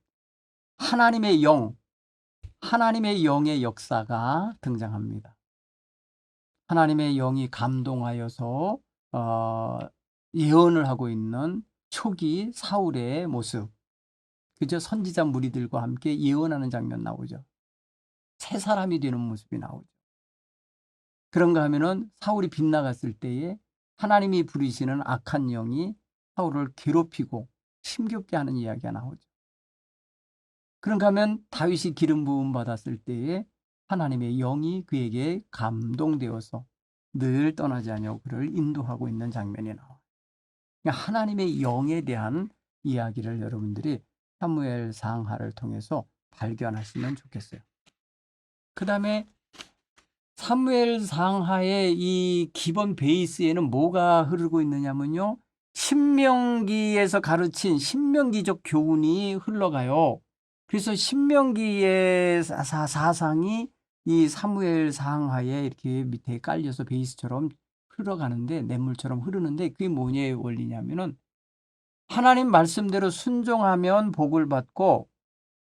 하나님의 영의 역사가 등장합니다. 하나님의 영이 감동하여서 예언을 하고 있는 초기 사울의 모습, 그저 선지자 무리들과 함께 예언하는 장면 나오죠. 새 사람이 되는 모습이 나오죠. 그런가 하면은 사울이 빗나갔을 때에 하나님이 부리시는 악한 영이 사울을 괴롭히고 힘겹게 하는 이야기가 나오죠. 그런가 하면 다윗이 기름 부음 받았을 때에 하나님의 영이 그에게 감동되어서 늘 떠나지 아니하고 그를 인도하고 있는 장면이 나와요. 그러니까 하나님의 영에 대한 이야기를 여러분들이 사무엘 상하를 통해서 발견하시면 좋겠어요. 그 다음에 사무엘 상하의 이 기본 베이스에는 뭐가 흐르고 있느냐면요, 신명기에서 가르친 신명기적 교훈이 흘러가요. 그래서 신명기의 사상이 이 사무엘 상하에 이렇게 밑에 깔려서 베이스처럼 흘러가는데, 냇물처럼 흐르는데, 그게 뭐냐의 원리냐면은 하나님 말씀대로 순종하면 복을 받고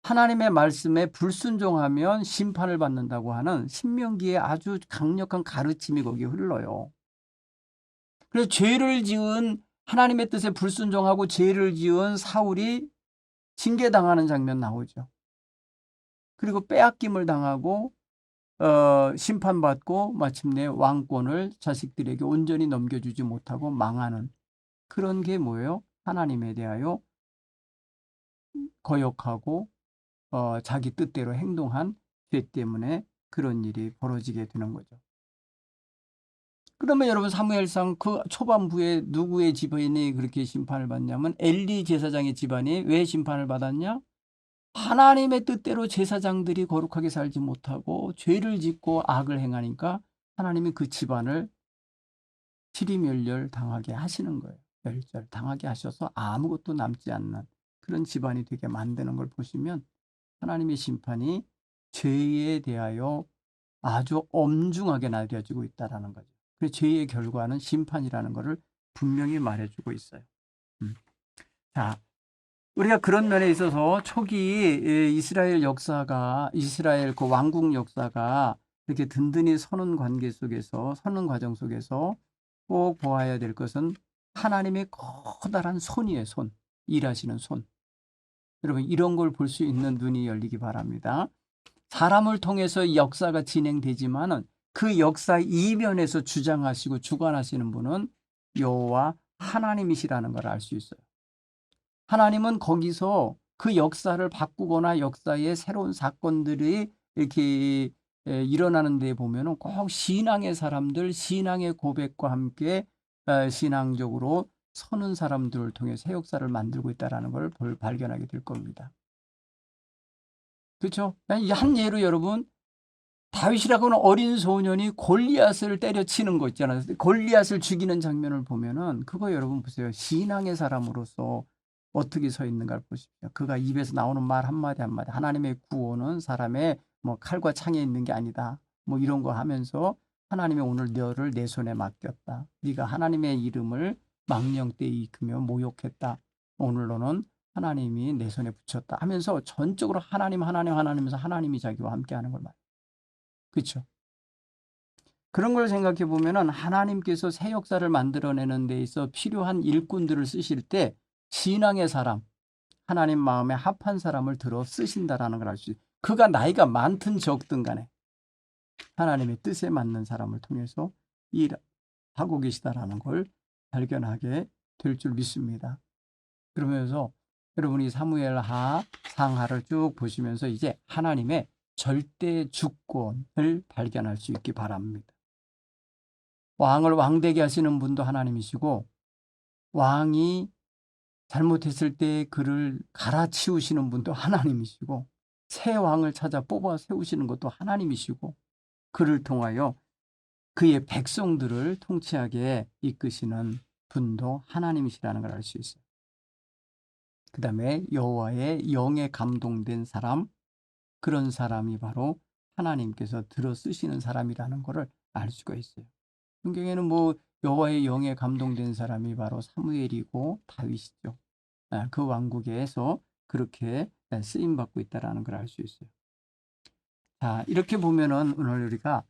하나님의 말씀에 불순종하면 심판을 받는다고 하는 신명기의 아주 강력한 가르침이 거기에 흘러요. 그래서 죄를 지은, 하나님의 뜻에 불순종하고 죄를 지은 사울이 징계당하는 장면 나오죠. 그리고 빼앗김을 당하고 심판받고 마침내 왕권을 자식들에게 온전히 넘겨주지 못하고 망하는, 그런 게 뭐예요? 하나님에 대하여 거역하고 자기 뜻대로 행동한 죄 때문에 그런 일이 벌어지게 되는 거죠. 그러면 여러분 사무엘상 그 초반부에 누구의 집안이 그렇게 심판을 받냐면 엘리 제사장의 집안이 왜 심판을 받았냐? 하나님의 뜻대로 제사장들이 거룩하게 살지 못하고 죄를 짓고 악을 행하니까 하나님이 그 집안을 지리멸렬 당하게 하시는 거예요. 멸절 당하게 하셔서 아무것도 남지 않는 그런 집안이 되게 만드는 걸 보시면 하나님의 심판이 죄에 대하여 아주 엄중하게 내려지고 있다라는 거죠. 그 죄의 결과는 심판이라는 것을 분명히 말해주고 있어요. 자, 우리가 그런 면에 있어서 초기 이스라엘 역사가 이스라엘 그 왕국 역사가 이렇게 든든히 서는 관계 속에서 서는 과정 속에서 꼭 보아야 될 것은 하나님의 커다란 손이에요. 손. 일하시는 손. 여러분 이런 걸 볼 수 있는 눈이 열리기 바랍니다. 사람을 통해서 역사가 진행되지만은 그 역사 이면에서 주장하시고 주관하시는 분은 여호와 하나님이시라는 걸 알 수 있어요. 하나님은 거기서 그 역사를 바꾸거나 역사의 새로운 사건들이 이렇게 일어나는 데 보면은 꼭 신앙의 사람들, 신앙의 고백과 함께 신앙적으로 서는 사람들을 통해 새 역사를 만들고 있다는 걸 발견하게 될 겁니다. 그렇죠? 한 예로 여러분 다윗이라고 하는 어린 소년이 골리앗을 때려치는 거 있잖아요. 골리앗을 죽이는 장면을 보면은 그거 여러분 보세요. 신앙의 사람으로서 어떻게 서 있는가를 보십시오. 그가 입에서 나오는 말 한마디 한마디 하나님의 구원은 사람의 뭐 칼과 창에 있는 게 아니다. 뭐 이런 거 하면서 하나님이 오늘 너를 내 손에 맡겼다. 네가 하나님의 이름을 망령되이 이끌며 모욕했다. 오늘 너는 하나님이 내 손에 붙였다 하면서 전적으로 하나님에서 하나님이 자기와 함께하는 걸 말해요. 그렇죠? 그런 걸 생각해 보면은 하나님께서 새 역사를 만들어내는 데 있어 필요한 일꾼들을 쓰실 때 신앙의 사람, 하나님 마음에 합한 사람을 들어 쓰신다라는 걸 알 수 있어요. 그가 나이가 많든 적든 간에 하나님의 뜻에 맞는 사람을 통해서 일하고 계시다라는 걸 발견하게 될 줄 믿습니다. 그러면서 여러분이 사무엘하 상하를 쭉 보시면서 이제 하나님의 절대 주권을 발견할 수 있기 바랍니다. 왕을 왕되게 하시는 분도 하나님이시고 왕이 잘못했을 때 그를 갈아치우시는 분도 하나님이시고 새 왕을 찾아 뽑아 세우시는 것도 하나님이시고 그를 통하여 그의 백성들을 통치하게 이끄시는 분도 하나님이시라는 걸 알 수 있어요. 그 다음에 여호와의 영에 감동된 사람, 그런 사람이 바로 하나님께서 들어 쓰시는 사람이라는 것을 알 수가 있어요. 성경에는 뭐 여호와의 영에 감동된 사람이 바로 사무엘이고 다윗이죠. 그 왕국에서 그렇게 쓰임 받고 있다라는 걸 알 수 있어요. 자, 이렇게 보면은 오늘 우리가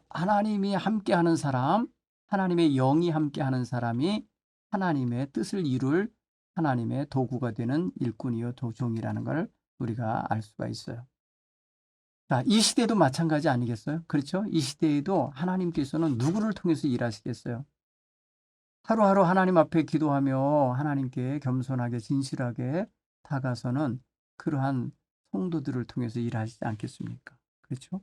하나님이 함께하는 사람, 하나님의 영이 함께하는 사람이 하나님의 뜻을 이룰 하나님의 도구가 되는 일꾼이요 도종이라는 걸 우리가 알 수가 있어요. 자, 이 시대도 마찬가지 아니겠어요? 그렇죠? 이 시대에도 하나님께서는 누구를 통해서 일하시겠어요? 하루하루 하나님 앞에 기도하며 하나님께 겸손하게 진실하게 다가서는 그러한 성도들을 통해서 일하시지 않겠습니까? 그렇죠?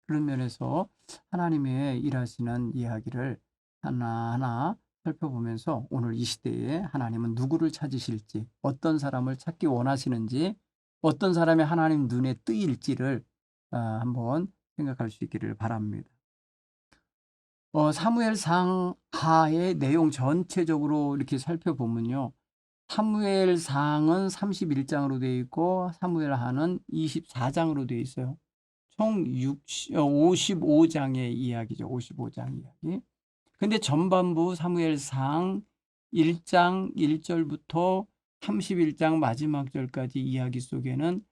그런 면에서 하나님의 일하시는 이야기를 하나하나 살펴보면서 오늘 이 시대에 하나님은 누구를 찾으실지, 어떤 사람을 찾기 원하시는지, 어떤 사람이 하나님 눈에 뜨일지를 한번 생각할 수 있기를 바랍니다. 사무엘상 하의 내용 전체적으로 이렇게 살펴보면요. 사무엘상은 31장으로 되어 있고 사무엘하는 24장으로 되어 있어요. 총 55장의 이야기죠. 55장 이야기. 근데 전반부 사무엘상 1장 1절부터 31장 마지막 절까지 이야기 속에는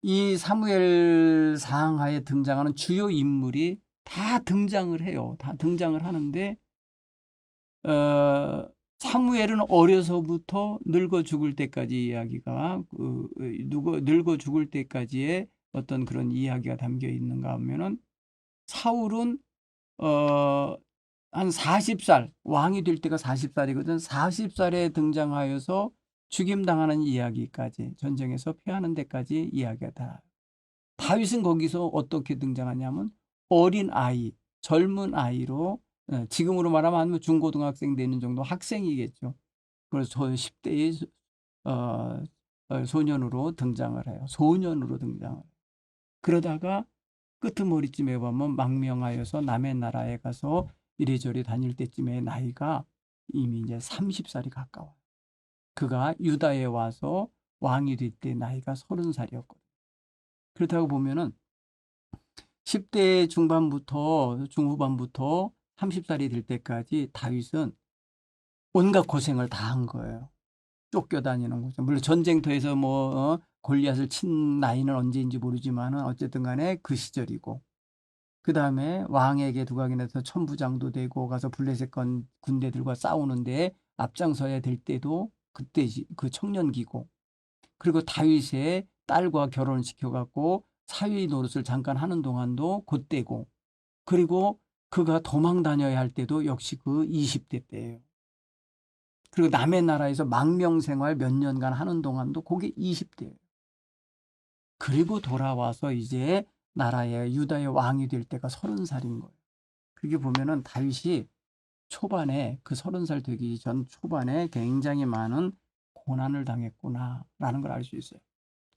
이 사무엘상하에 등장하는 주요 인물이 다 등장을 해요. 다 등장을 하는데 사무엘은 어려서부터 늙어 죽을 때까지 이야기가 늙어 죽을 때까지의 어떤 그런 이야기가 담겨 있는가 하면은 사울은 한 40살 왕이 될 때가 40살이거든. 40살에 등장하여서 죽임당하는 이야기까지 전쟁에서 패하는 데까지 이야기가 다. 다윗은 거기서 어떻게 등장하냐면 어린 아이, 젊은 아이로 지금으로 말하면 중고등학생 되는 정도 학생이겠죠. 그래서 저 10대의 소년으로 등장을 해요. 소년으로 등장을 해요. 그러다가 끄트머리쯤에 보면 망명하여서 남의 나라에 가서 이리저리 다닐 때쯤에 나이가 이미 이제 30살이 가까워요. 그가 유다에 와서 왕이 될 때 나이가 30살이었거든요. 그렇다고 보면은 10대 중반부터 중후반부터 30살이 될 때까지 다윗은 온갖 고생을 다 한 거예요. 쫓겨다니는 거죠. 물론 전쟁터에서 골리앗을 친 나이는 언제인지 모르지만은 어쨌든 간에 그 시절이고, 그 다음에 왕에게 두각인해서 천부장도 되고 가서 블레셋 군대들과 싸우는데 앞장서야 될 때도 그때 그 청년기고, 그리고 다윗의 딸과 결혼을 시켜갖고 사위 노릇을 잠깐 하는 동안도 그때고, 그리고 그가 도망 다녀야 할 때도 역시 그 20대 때예요. 그리고 남의 나라에서 망명생활 몇 년간 하는 동안도 그게 20대예요. 그리고 돌아와서 이제 나라의 유다의 왕이 될 때가 30살인 거예요. 그게 보면은 다윗이 초반에 그 30살 되기 전 초반에 굉장히 많은 고난을 당했구나라는 걸 알 수 있어요.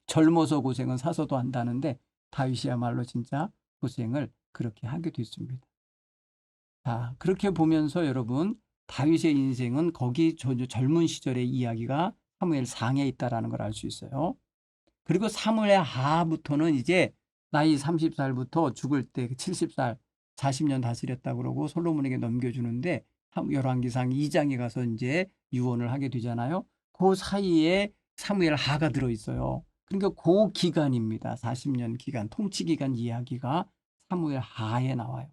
젊어서 고생은 사서도 한다는데 다윗이야말로 진짜 고생을 그렇게 하게 됐습니다. 자, 그렇게 보면서 여러분, 다윗의 인생은 거기 젊은 시절의 이야기가 사무엘 상에 있다라는 걸 알 수 있어요. 그리고 사무엘 하부터는 이제 나이 30살부터 죽을 때 70살 40년 다스렸다고 그러고 솔로몬에게 넘겨주는데 열왕기상 2장에 가서 이제 유언을 하게 되잖아요. 그 사이에 사무엘 하가 들어있어요. 그러니까 그 기간입니다. 40년 기간, 통치 기간 이야기가 사무엘 하에 나와요.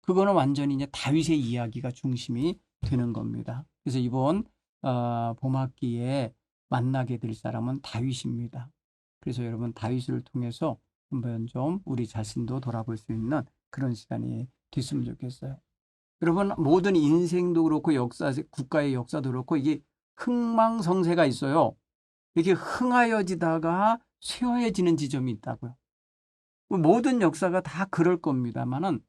그거는 완전히 이제 다윗의 이야기가 중심이 되는 겁니다. 그래서 이번 봄학기에 만나게 될 사람은 다윗입니다. 그래서 여러분, 다윗을 통해서 한번 좀 우리 자신도 돌아볼 수 있는 그런 시간이 됐으면 좋겠어요. 여러분, 모든 인생도 그렇고 역사, 국가의 역사도 그렇고 이게 흥망성쇠가 있어요. 이렇게 흥하여지다가 쇠하여지는 지점이 있다고요. 모든 역사가 다 그럴 겁니다만은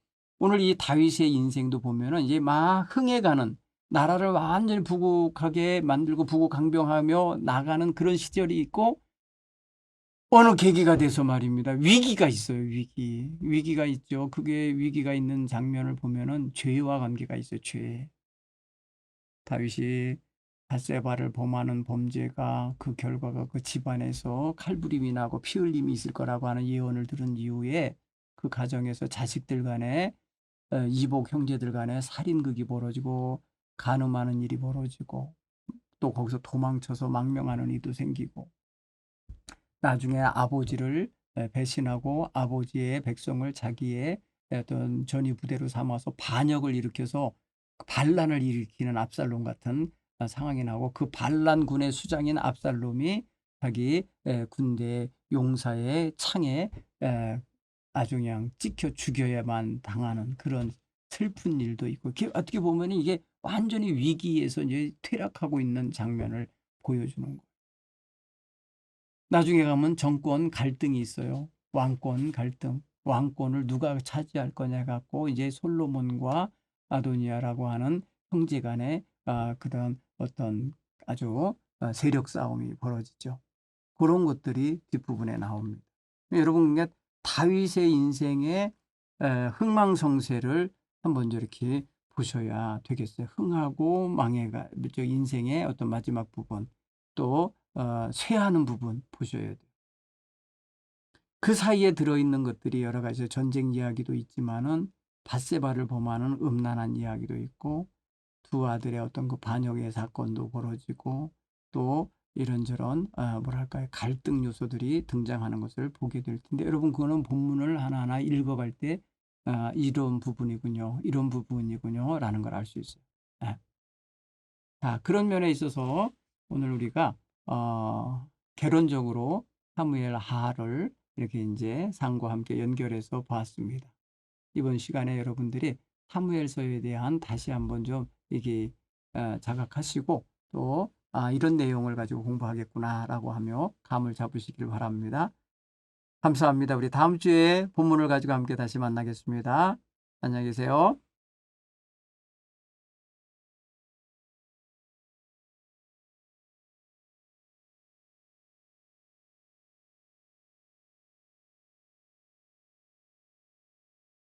오늘 이 다윗의 인생도 보면은 이제 막 흥해가는, 나라를 완전히 부국하게 만들고 부국강병하며 나가는 그런 시절이 있고, 어느 계기가 돼서 말입니다. 위기가 있어요. 위기가 있죠. 그게 위기가 있는 장면을 보면은 죄와 관계가 있어요. 죄. 다윗이 밧세바를 범하는 범죄가 그 결과가 그 집안에서 칼부림이 나고 피 흘림이 있을 거라고 하는 예언을 들은 이후에 그 가정에서 자식들 간에 이복 형제들 간에 살인극이 벌어지고 간음하는 일이 벌어지고 또 거기서 도망쳐서 망명하는 일도 생기고, 나중에 아버지를 배신하고 아버지의 백성을 자기의 어떤 전위 부대로 삼아서 반역을 일으켜서 반란을 일으키는 압살롬 같은 상황이 나오고, 그 반란군의 수장인 압살롬이 자기 군대 용사의 창에 아주 그냥 찍혀 죽여야만 당하는 그런 슬픈 일도 있고, 어떻게 보면 이게 완전히 위기에서 이제 퇴락하고 있는 장면을 보여주는 거예요. 나중에 가면 정권 갈등이 있어요. 왕권 갈등. 왕권을 누가 차지할 거냐 갖고 이제 솔로몬과 아도니아라고 하는 형제 간의 그런 어떤 아주 세력 싸움이 벌어지죠. 그런 것들이 뒷부분에 나옵니다. 여러분, 그러니까 다윗의 인생의 흥망성쇠를 한번 이렇게 보셔야 되겠어요. 흥하고 망해가 인생의 어떤 마지막 부분, 또 쇠하는 부분 보셔야 돼요. 그 사이에 들어있는 것들이 여러 가지 전쟁 이야기도 있지만은 밧세바를 범하는 음란한 이야기도 있고, 두 아들의 어떤 그 반역의 사건도 벌어지고, 또 이런저런 뭐랄까요, 갈등 요소들이 등장하는 것을 보게 될 텐데, 여러분, 그거는 본문을 하나하나 읽어갈 때 이런 부분이군요, 이런 부분이군요 라는 걸 알 수 있어요. 네. 자, 그런 면에 있어서 오늘 우리가 개론적으로 사무엘 하를 이렇게 이제 상과 함께 연결해서 보았습니다. 이번 시간에 여러분들이 사무엘서에 대한 다시 한번 좀 이게 자각하시고, 또 이런 내용을 가지고 공부하겠구나라고 하며 감을 잡으시길 바랍니다. 감사합니다. 우리 다음 주에 본문을 가지고 함께 다시 만나겠습니다. 안녕히 계세요.